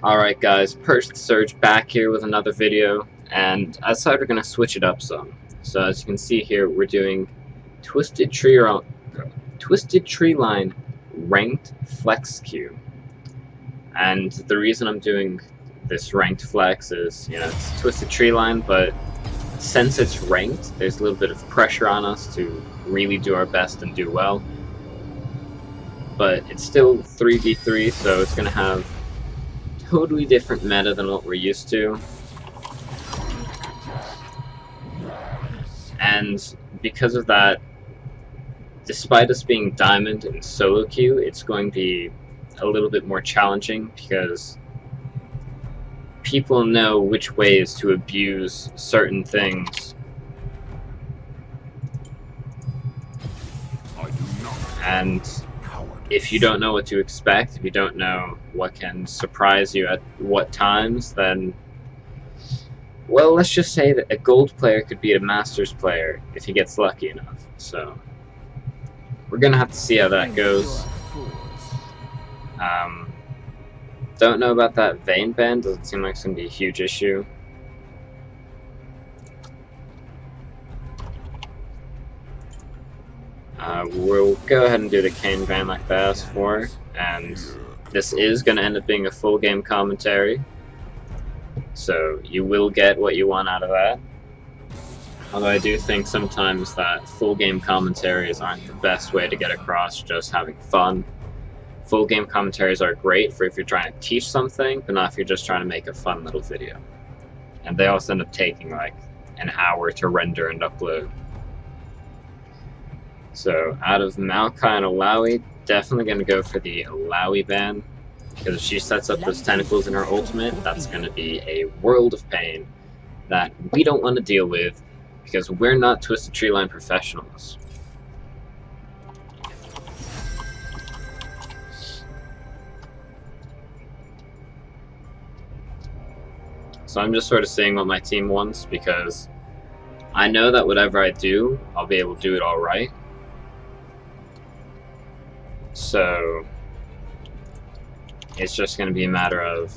Alright guys, Perched Surge back here with another video, and I decided we're going to switch it up some. So as you can see here, we're doing Twisted Tree Line Ranked Flex Queue. And the reason I'm doing this ranked flex is, it's Twisted Tree Line, but since it's ranked, there's a little bit of pressure on us to really do our best and do well. But it's still 3v3, so it's going to have totally different meta than what we're used to. And because of that, despite us being diamond and solo queue, it's going to be a little bit more challenging because people know which ways to abuse certain things. And if you don't know what to expect, if you don't know what can surprise you at what times, then, well, let's just say that a gold player could beat a Masters player if he gets lucky enough. So, we're gonna have to see how that goes. Don't know about that vein ban, doesn't seem like it's gonna be a huge issue. We'll go ahead and do the Kane ban like they asked for, and this is going to end up being a full game commentary, so you will get what you want out of that. Although I do think sometimes that full game commentaries aren't the best way to get across just having fun. Full game commentaries are great for if you're trying to teach something, but not if you're just trying to make a fun little video. And they also end up taking like an hour to render and upload. So out of Maokai and Alawi, definitely going to go for the Alawi ban, because if she sets up those tentacles in her ultimate, that's going to be a world of pain that we don't want to deal with, because we're not Twisted Tree Line professionals. So I'm just sort of seeing what my team wants, because I know that whatever I do, I'll be able to do it alright. So it's just going to be a matter of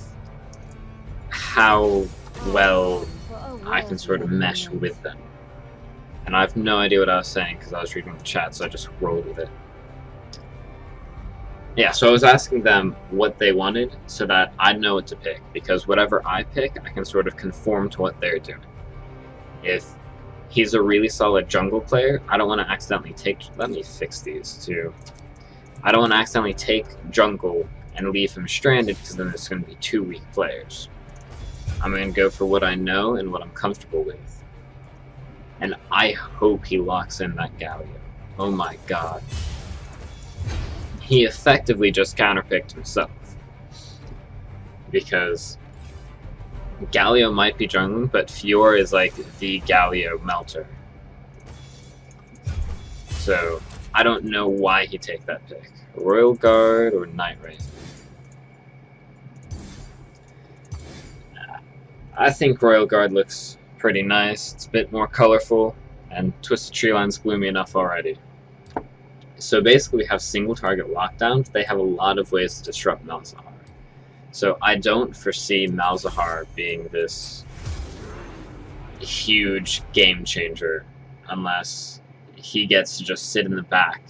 how well I can sort of mesh with them. And I have no idea what I was saying because I was reading the chat, so I just rolled with it. Yeah, so I was asking them what they wanted so that I'd know what to pick, because whatever I pick, I can sort of conform to what they're doing. If he's a really solid jungle player, I don't want to accidentally take... Let me fix these too. I don't want to accidentally take jungle and leave him stranded, because then there's going to be two weak players. I'm going to go for what I know and what I'm comfortable with. And I hope he locks in that Galio. Oh my god. He effectively just counterpicked himself. Because Galio might be jungling, but Fiora is like the Galio melter. So I don't know why he take that pick. Royal Guard or Night Wraith? I think Royal Guard looks pretty nice. It's a bit more colorful, and Twisted Tree Line's gloomy enough already. So basically we have single target lockdowns. They have a lot of ways to disrupt Malzahar. So I don't foresee Malzahar being this huge game changer unless he gets to just sit in the back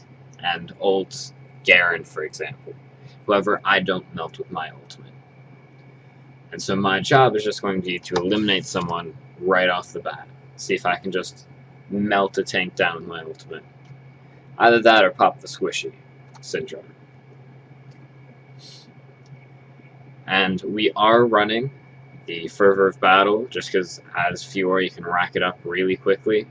and ult Garen, for example, whoever I don't melt with my ultimate. And so my job is just going to be to eliminate someone right off the bat. See if I can just melt a tank down with my ultimate. Either that or pop the squishy syndrome. And we are running the Fervor of Battle, just because as Fiora you can rack it up really quickly.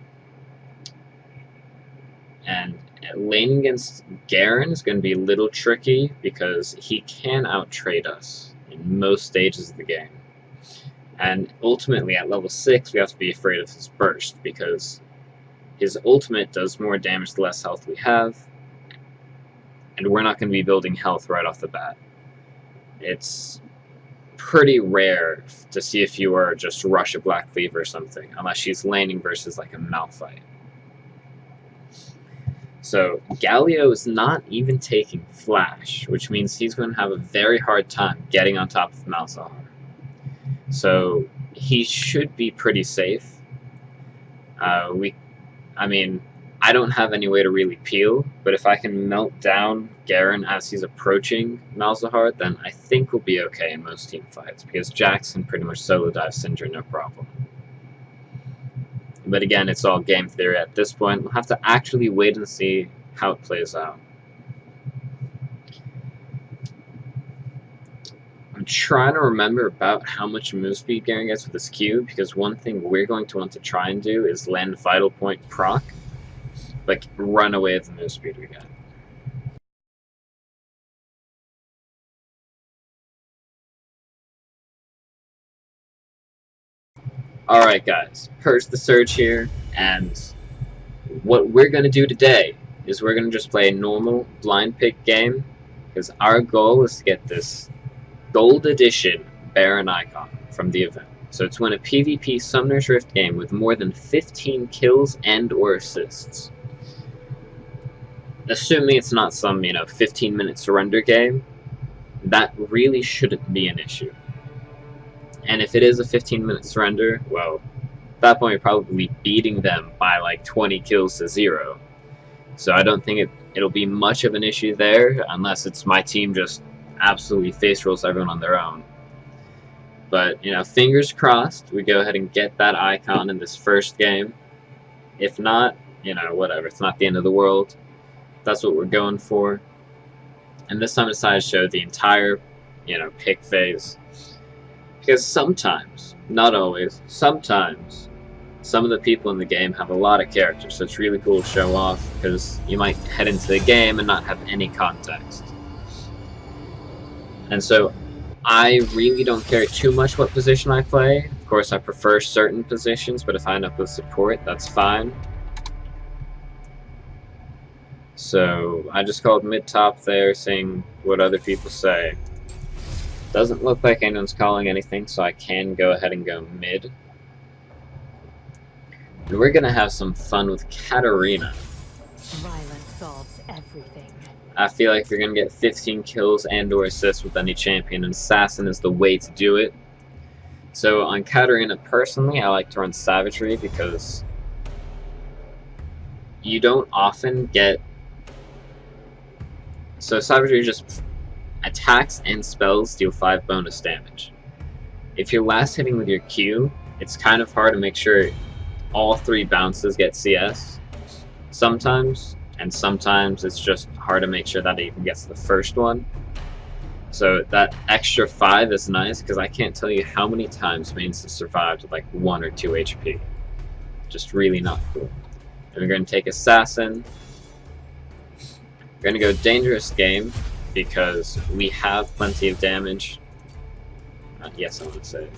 And laning against Garen is going to be a little tricky because he can out-trade us in most stages of the game. And ultimately at level 6 we have to be afraid of his burst, because his ultimate does more damage the less health we have, and we're not going to be building health right off the bat. It's pretty rare to see if you were just rush a Black Cleaver or something, unless she's laning versus like a Malphite. So Galio is not even taking Flash, which means he's going to have a very hard time getting on top of Malzahar. So he should be pretty safe. I mean, I don't have any way to really peel, but if I can melt down Garen as he's approaching Malzahar, then I think we'll be okay in most team fights, because Jax can pretty much solo dive Syndra no problem. But again, it's all game theory at this point. We'll have to actually wait and see how it plays out. I'm trying to remember about how much move speed Garen gets with his Q, because one thing we're going to want to try and do is land Vital Point proc, like run away with the move speed we got. Alright guys, Purge the Surge here, and what we're going to do today is we're going to just play a normal blind pick game, because our goal is to get this Gold Edition Baron icon from the event. So to win a PvP Summoner's Rift game with more than 15 kills and or assists. Assuming it's not some, 15-minute surrender game, that really shouldn't be an issue. And if it is a 15-minute surrender, well, at that point you're probably beating them by like 20 kills to 0. So I don't think it'll be much of an issue there, unless it's my team just absolutely face rolls everyone on their own. But, fingers crossed, we go ahead and get that icon in this first game. If not, whatever, it's not the end of the world. That's what we're going for. And this time I decided to show the entire, pick phase. Because sometimes, not always, sometimes, some of the people in the game have a lot of characters, so it's really cool to show off, because you might head into the game and not have any context. And so, I really don't care too much what position I play. Of course, I prefer certain positions, but if I end up with support, that's fine. So, I just called mid-top there, seeing what other people say. Doesn't look like anyone's calling anything, so I can go ahead and go mid. And we're gonna have some fun with Katarina. Violence solves everything. I feel like you're gonna get 15 kills and or assists with any champion, and Assassin is the way to do it. So on Katarina personally, I like to run Savagery because you don't often get... So Savagery just attacks and spells deal 5 bonus damage. If you're last hitting with your Q, it's kind of hard to make sure all 3 bounces get CS sometimes, and sometimes it's just hard to make sure that it even gets the first one. So that extra 5 is nice, because I can't tell you how many times mains have survived with like 1 or 2 HP. Just really not cool. And we're going to take Assassin. We're going to go Dangerous Game, because we have plenty of damage. Yes, I want to say.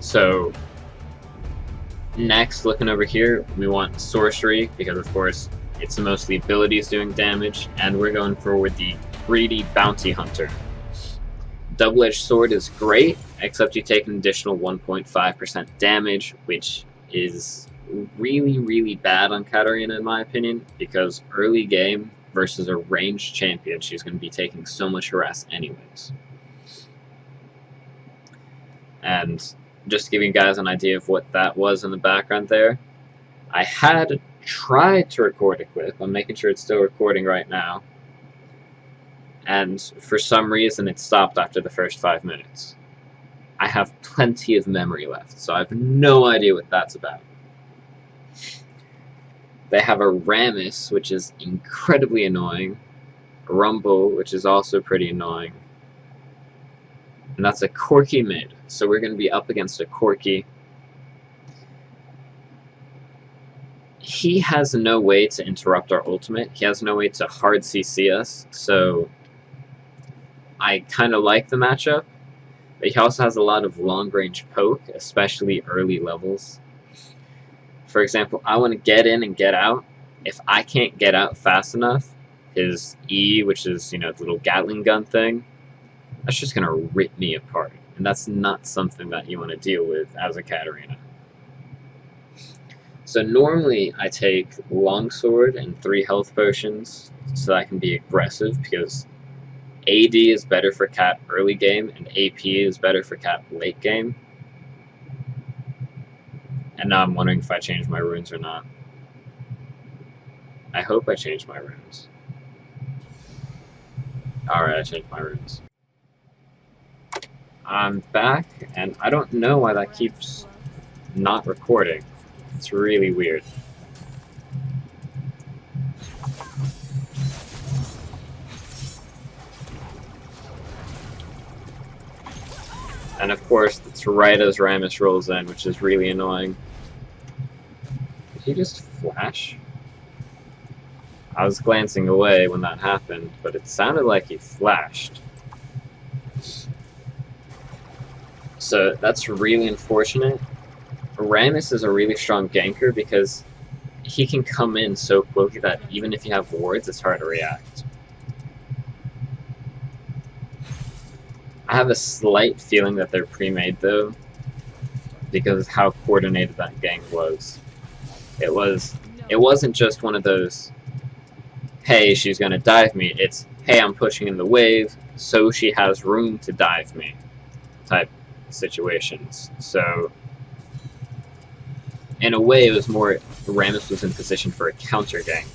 So, next, looking over here, we want Sorcery, because of course, it's mostly abilities doing damage, and we're going forward the Greedy Bounty Hunter. Double-Edged Sword is great, except you take an additional 1.5% damage, which is really, really bad on Katarina in my opinion, because early game versus a ranged champion, she's going to be taking so much harass anyways. And just to give you guys an idea of what that was in the background there, I had tried to record a clip. I'm making sure it's still recording right now, and for some reason it stopped after the first 5 minutes. I have plenty of memory left, so I have no idea what that's about. They have a Rammus, which is incredibly annoying, a Rumble, which is also pretty annoying, and that's a Corki mid, so we're going to be up against a Corki. He has no way to interrupt our ultimate, he has no way to hard CC us, so I kind of like the matchup, but he also has a lot of long-range poke, especially early levels. For example, I want to get in and get out. If I can't get out fast enough, his E, which is, the little Gatling gun thing, that's just going to rip me apart. And that's not something that you want to deal with as a Katarina. So normally I take longsword and 3 health potions so that I can be aggressive, because AD is better for Cat early game and AP is better for Cat late game. And now I'm wondering if I change my runes or not. I hope I changed my runes. Alright, I changed my runes. I'm back, and I don't know why that keeps not recording. It's really weird. And of course, it's right as Ramus rolls in, which is really annoying. Did he just flash? I was glancing away when that happened, but it sounded like he flashed. So that's really unfortunate. Ramus is a really strong ganker because he can come in so quickly that even if you have wards, it's hard to react. I have a slight feeling that they're pre-made though, because of how coordinated that gank was. It wasn't just one of those, hey, she's gonna dive me. It's, hey, I'm pushing in the wave, so she has room to dive me type situations. So in a way, it was more Ramus was in position for a counter gank,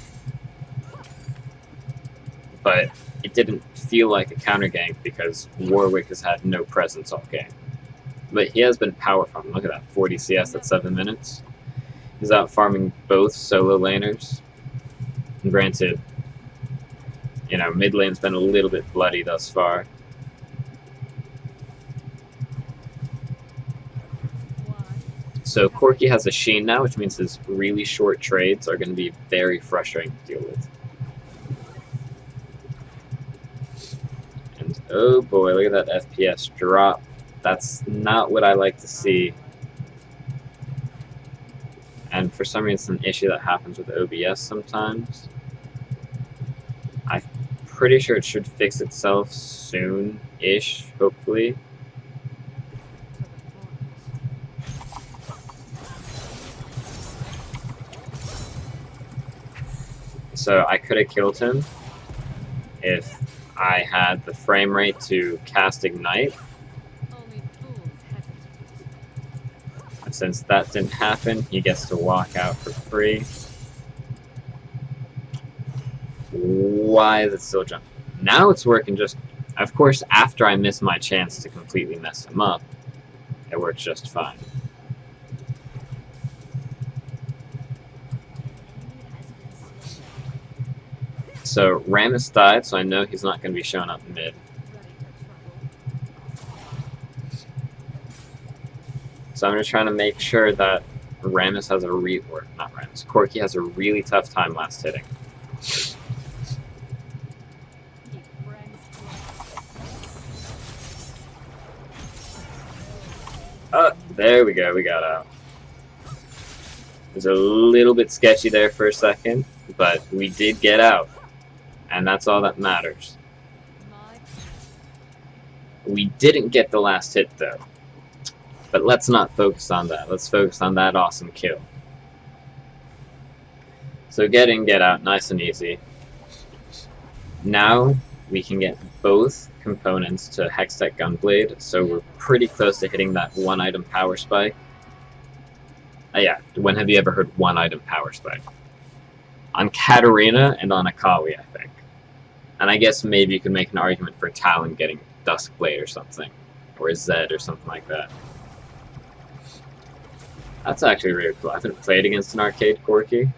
but it didn't feel like a counter gank because Warwick has had no presence all game. But he has been power farming. Look at that, 40 CS at 7 minutes. He's out farming both solo laners. And granted, you know, mid lane's been a little bit bloody thus far. So Corki has a Sheen now, which means his really short trades are going to be very frustrating to deal with. And oh boy, look at that FPS drop. That's not what I like to see. And for some reason, it's an issue that happens with OBS sometimes. I'm pretty sure it should fix itself soon-ish, hopefully. So I could have killed him if I had the frame rate to cast Ignite. And since that didn't happen, he gets to walk out for free. Why is it still jumping? Now it's working just... Of course, after I miss my chance to completely mess him up, it works just fine. So Ramus died, so I know he's not going to be showing up mid. So I'm just trying to make sure that Ramus has a not Ramus, Corki has a really tough time last hitting. Oh, there we go, we got out. It was a little bit sketchy there for a second, but we did get out. And that's all that matters. We didn't get the last hit though. But let's not focus on that. Let's focus on that awesome kill. So get in, get out, nice and easy. Now we can get both components to Hextech Gunblade, so we're pretty close to hitting that one item power spike. Yeah, when have you ever heard one item power spike? On Katarina and on Akawi, I think. And I guess maybe you could make an argument for Talon getting Duskblade or something. Or Zed or something like that. That's actually really cool. I haven't played against an arcade Corki,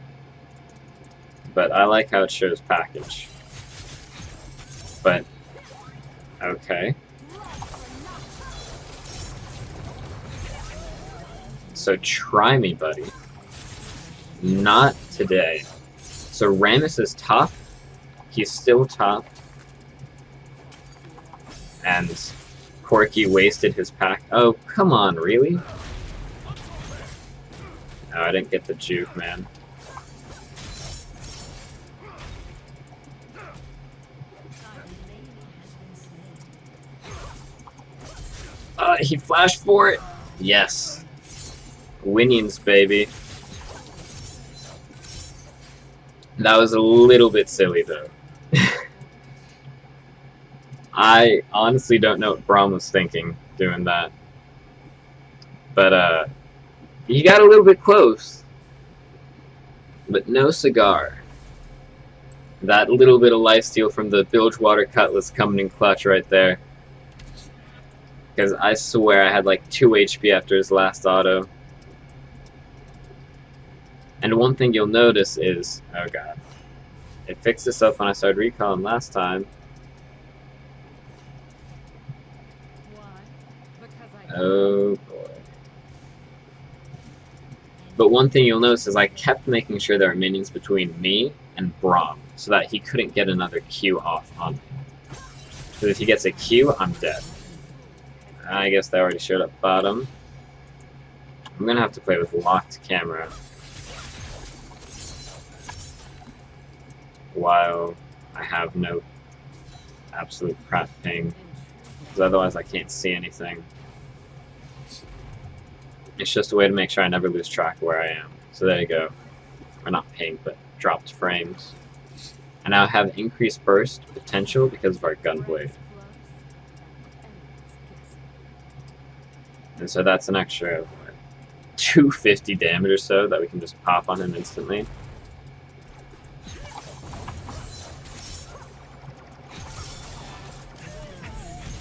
but I like how it shows package. But, okay. So try me, buddy. Not today. So Ramus is top. He's still top. And Corki wasted his pack. Oh, come on, really? No, I didn't get the juke, man. He flashed for it. Yes. Winions, baby. That was a little bit silly, though. I honestly don't know what Braum was thinking doing that. But, he got a little bit close. But no cigar. That little bit of lifesteal from the Bilgewater Cutlass coming in clutch right there. Because I swear I had like 2 HP after his last auto. And one thing you'll notice is... Oh god. It fixed itself when I started recalling last time. Oh boy. But one thing you'll notice is I kept making sure there were minions between me and Braum, so that he couldn't get another Q off on me. Because if he gets a Q, I'm dead. I guess they already showed up bottom. I'm gonna have to play with locked camera while I have no absolute crap ping, because otherwise I can't see anything. It's just a way to make sure I never lose track of where I am. So there you go. Or not ping, but dropped frames. And now I have increased burst potential because of our gunblade. And so that's an extra what, 250 damage or so that we can just pop on him instantly.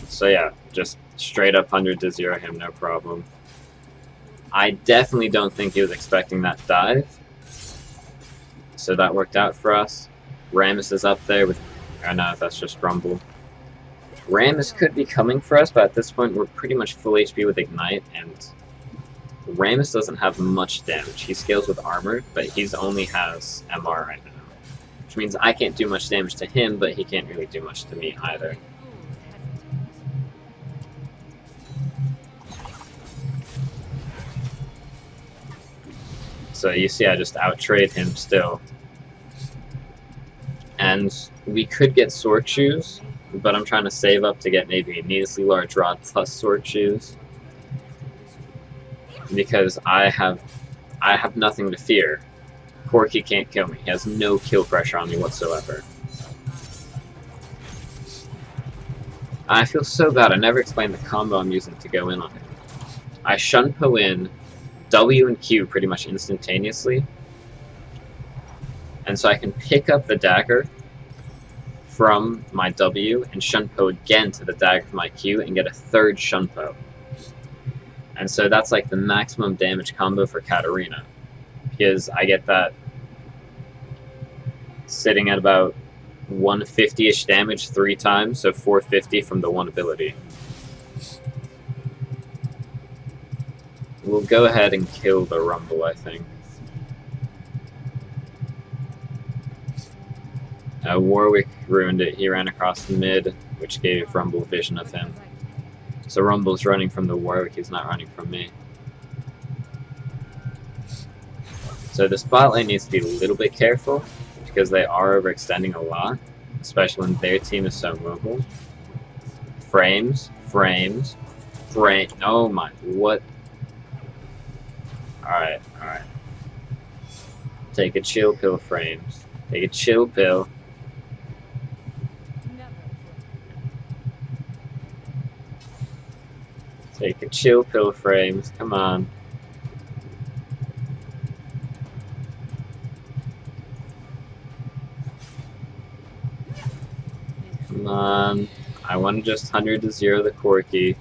So yeah, just straight up 100 to 0 him, no problem. I definitely don't think he was expecting that dive. So that worked out for us. Rammus is up there with... I don't know if that's just Rumble. Rammus could be coming for us, but at this point we're pretty much full HP with Ignite, and Rammus doesn't have much damage. He scales with armor, but he's only has MR right now. Which means I can't do much damage to him, but he can't really do much to me either. So you see I just out-trade him still. And we could get Sword Shoes, but I'm trying to save up to get maybe a needlessly large rod plus Sword Shoes. Because I have nothing to fear. Corky can't kill me. He has no kill pressure on me whatsoever. I feel so bad. I never explained the combo I'm using to go in on him. I Shunpo in W and Q pretty much instantaneously. And so I can pick up the dagger from my W and Shunpo again to the dagger from my Q and get a third Shunpo. And so that's like the maximum damage combo for Katarina. Because I get that sitting at about 150-ish damage 3 times, so 450 from the one ability. We'll go ahead and kill the Rumble, I think. Warwick ruined it. He ran across the mid, which gave Rumble vision of him. So Rumble's running from the Warwick, he's not running from me. So the spot lane needs to be a little bit careful, because they are overextending a lot, especially when their team is so mobile. Frames, frames, frame. Oh my, what? Alright, alright. Take a chill pill, frames. Take a chill pill. Take a chill pill, frames. Come on. Come on. I want to just 100 to 0 the Corky.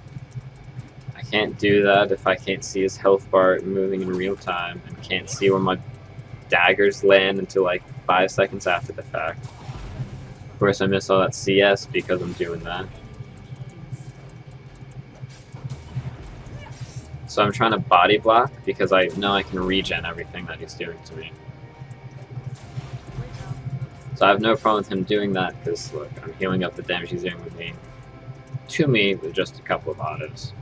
I can't do that if I can't see his health bar moving in real time and can't see where my daggers land until like 5 seconds after the fact. Of course I miss all that CS because I'm doing that. So I'm trying to body block because I know I can regen everything that he's doing to me. So I have no problem with him doing that because look, I'm healing up the damage he's doing with me. To me with just a couple of autos.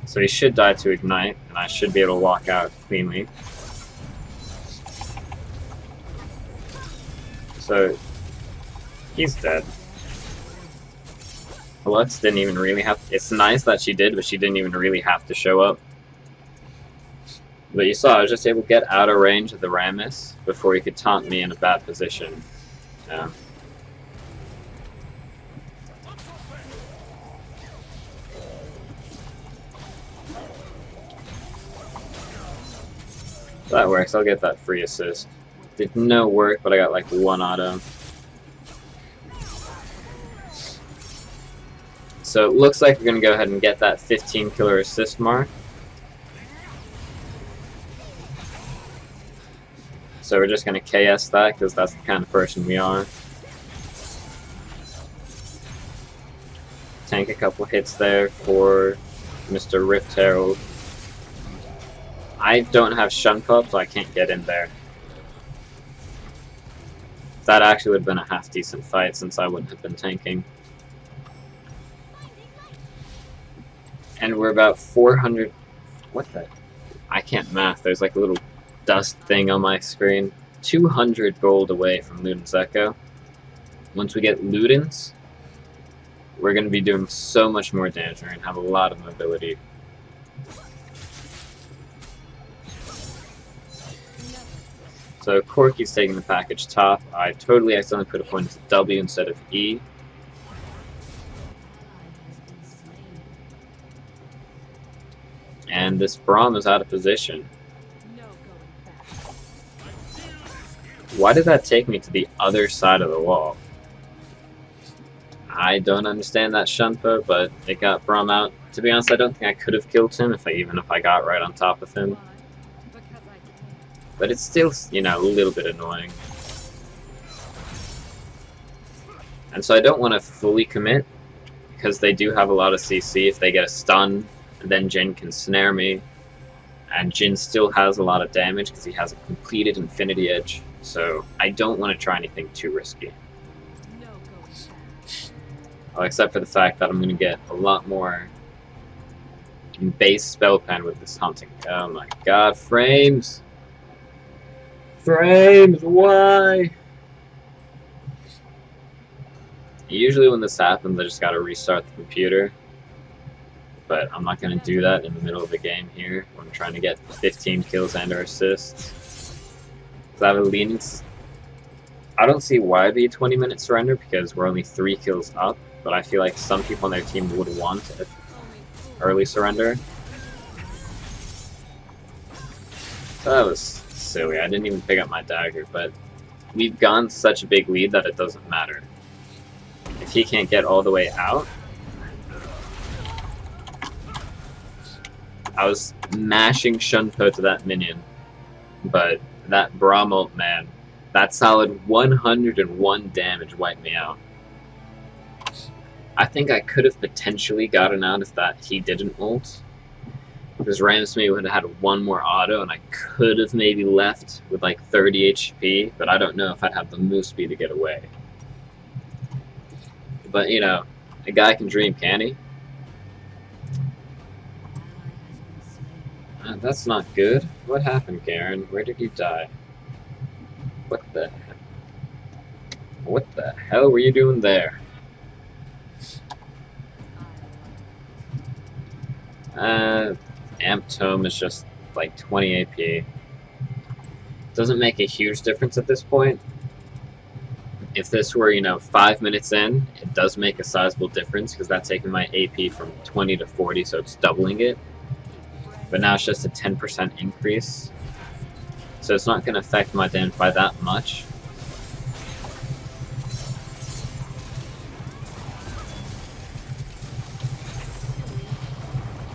So he should die to Ignite, and I should be able to walk out cleanly. So, he's dead. Lux didn't even really have... It's nice that she did, but she didn't even really have to show up. But you saw, I was just able to get out of range of the Rammus before he could taunt me in a bad position. Yeah. That works, I'll get that free assist. Did no work, but I got like 1 auto. So it looks like we're going to go ahead and get that 15 killer assist mark. So we're just going to KS that, because that's the kind of person we are. Tank a couple hits there for Mr. Rift Herald. I don't have Shunt Pub, so I can't get in there. That actually would have been a half decent fight, since I wouldn't have been tanking. And we're about 400... What the... I can't math. There's like a little dust thing on my screen. 200 gold away from Luden's Echo. Once we get Luden's, we're going to be doing so much more damage. We're going to have a lot of mobility. So Corky's taking the package top. I totally accidentally put a point into W instead of E. And this Braum is out of position. Why did that take me to the other side of the wall? I don't understand that Shunpa, but it got Braum out. To be honest, I don't think I could have killed him even if I got right on top of him. But it's still, you know, a little bit annoying. And so I don't want to fully commit, because they do have a lot of CC. If they get a stun, then Jin can snare me. And Jin still has a lot of damage, because he has a completed Infinity Edge. So I don't want to try anything too risky. Well, except for the fact that I'm going to get a lot more base spell pen with this hunting. Oh my god, frames! Frames, why? Usually when this happens, I just gotta restart the computer. But I'm not gonna do that in the middle of the game here, when I'm trying to get 15 kills and or assists. Because I have a leanings. I don't see why it'd be a 20-minute surrender, because we're only 3 kills up, but I feel like some people on their team would want an early surrender. So that was silly. I didn't even pick up my dagger, but we've gone such a big lead that it doesn't matter. If he can't get all the way out... I was mashing Shunpo to that minion, but that Braum ult, man, that solid 101 damage wiped me out. I think I could have potentially gotten out if that he didn't ult. Because Ramsey would have had 1 more auto, and I could have maybe left with like 30 HP, but I don't know if I'd have the move speed to get away. But, you know, a guy can dream, can he? That's not good. What happened, Garen? Where did you die? What the hell? What the hell were you doing there? Amp Tome is just like 20 AP. Doesn't make a huge difference at this point. If this were, you know, 5 minutes in, it does make a sizable difference, because that's taking my AP from 20 to 40, so it's doubling it. But now it's just a 10% increase. So it's not going to affect my damage by that much.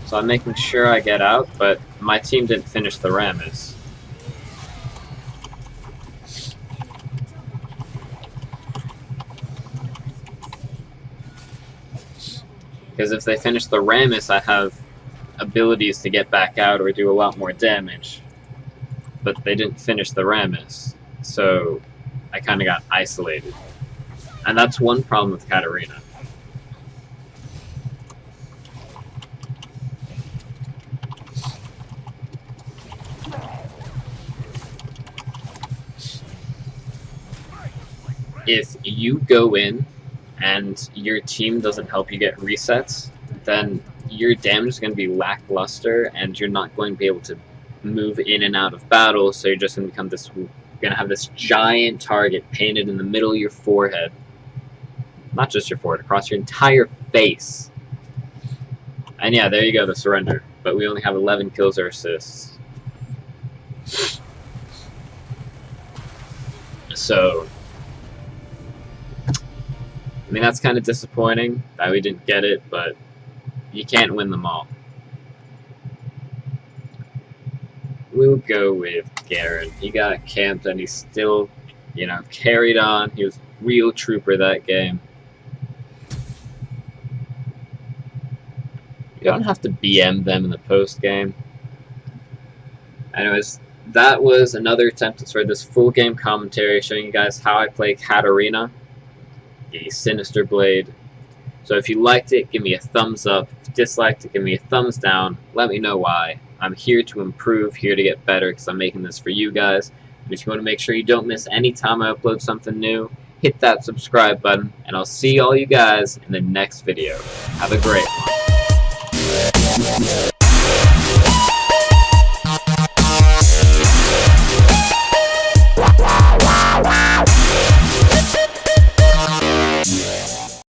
So I'm making sure I get out, but my team didn't finish the Rammus. Because if they finish the Rammus, I have abilities to get back out or do a lot more damage. But they didn't finish the Rammus, so I kind of got isolated. And that's one problem with Katarina. if you go in and your team doesn't help you get resets, then your damage is going to be lackluster, and you're not going to be able to move in and out of battle. So you're just going to become this. You're going to have this giant target painted in the middle of your forehead, not just your forehead, across your entire face. And yeah, there you go, the surrender. But we only have 11 kills or assists. So, I mean, that's kind of disappointing that we didn't get it, but you can't win them all. We'll go with Garen. He got camped and he still, carried on. He was a real trooper that game. You don't have to BM them in the post game. Anyways, that was another attempt at sort of this full game commentary showing you guys how I play Katarina, the Sinister Blade. So if you liked it, give me a thumbs up. If you disliked it, give me a thumbs down. Let me know why. I'm here to improve, here to get better, because I'm making this for you guys. And if you want to make sure you don't miss any time I upload something new, hit that subscribe button, and I'll see all you guys in the next video. Have a great one.